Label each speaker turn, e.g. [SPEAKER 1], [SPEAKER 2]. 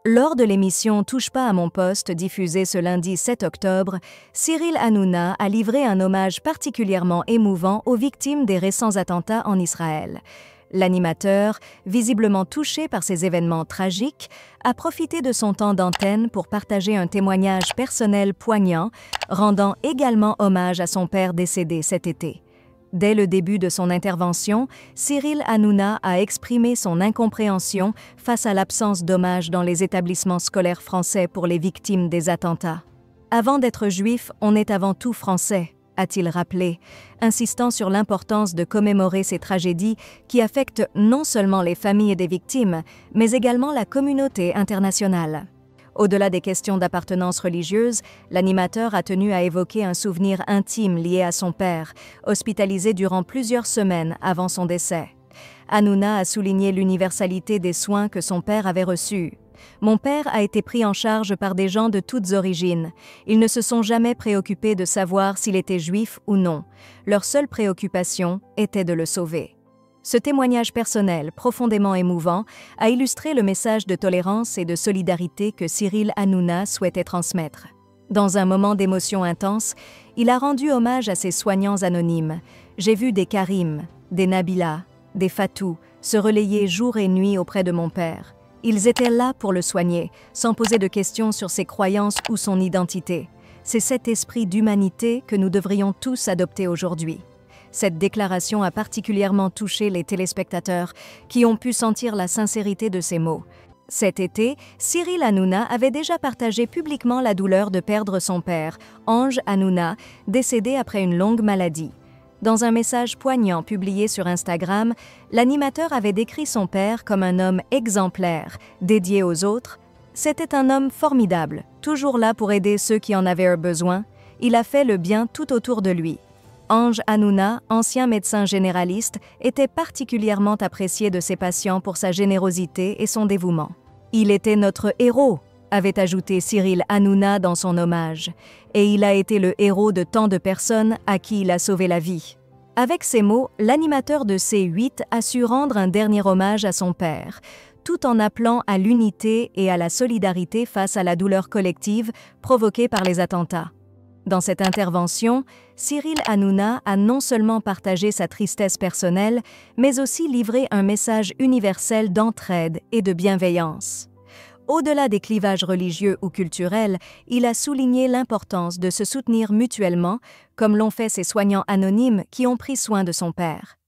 [SPEAKER 1] Lors de l'émission Touche pas à mon poste diffusée ce lundi 7 octobre, Cyril Hanouna a livré un hommage particulièrement émouvant aux victimes des récents attentats en Israël. L'animateur, visiblement touché par ces événements tragiques, a profité de son temps d'antenne pour partager un témoignage personnel poignant, rendant également hommage à son père décédé cet été. Dès le début de son intervention, Cyril Hanouna a exprimé son incompréhension face à l'absence d'hommage dans les établissements scolaires français pour les victimes des attentats. « Avant d'être juif, on est avant tout français », a-t-il rappelé, insistant sur l'importance de commémorer ces tragédies qui affectent non seulement les familles des victimes, mais également la communauté internationale. Au-delà des questions d'appartenance religieuse, l'animateur a tenu à évoquer un souvenir intime lié à son père, hospitalisé durant plusieurs semaines avant son décès. Hanouna a souligné l'universalité des soins que son père avait reçus. « Mon père a été pris en charge par des gens de toutes origines. Ils ne se sont jamais préoccupés de savoir s'il était juif ou non. Leur seule préoccupation était de le sauver. » Ce témoignage personnel, profondément émouvant, a illustré le message de tolérance et de solidarité que Cyril Hanouna souhaitait transmettre. Dans un moment d'émotion intense, il a rendu hommage à ses soignants anonymes. « J'ai vu des Karim, des Nabila, des Fatou se relayer jour et nuit auprès de mon père. Ils étaient là pour le soigner, sans poser de questions sur ses croyances ou son identité. C'est cet esprit d'humanité que nous devrions tous adopter aujourd'hui. » Cette déclaration a particulièrement touché les téléspectateurs qui ont pu sentir la sincérité de ces mots. Cet été, Cyril Hanouna avait déjà partagé publiquement la douleur de perdre son père, Ange Hanouna, décédé après une longue maladie. Dans un message poignant publié sur Instagram, l'animateur avait décrit son père comme un homme exemplaire, dédié aux autres. C'était un homme formidable, toujours là pour aider ceux qui en avaient besoin. Il a fait le bien tout autour de lui. Ange Hanouna, ancien médecin généraliste, était particulièrement apprécié de ses patients pour sa générosité et son dévouement. « Il était notre héros », avait ajouté Cyril Hanouna dans son hommage, et il a été le héros de tant de personnes à qui il a sauvé la vie. Avec ces mots, l'animateur de C8 a su rendre un dernier hommage à son père, tout en appelant à l'unité et à la solidarité face à la douleur collective provoquée par les attentats. Dans cette intervention, Cyril Hanouna a non seulement partagé sa tristesse personnelle, mais aussi livré un message universel d'entraide et de bienveillance. Au-delà des clivages religieux ou culturels, il a souligné l'importance de se soutenir mutuellement, comme l'ont fait ses soignants anonymes qui ont pris soin de son père.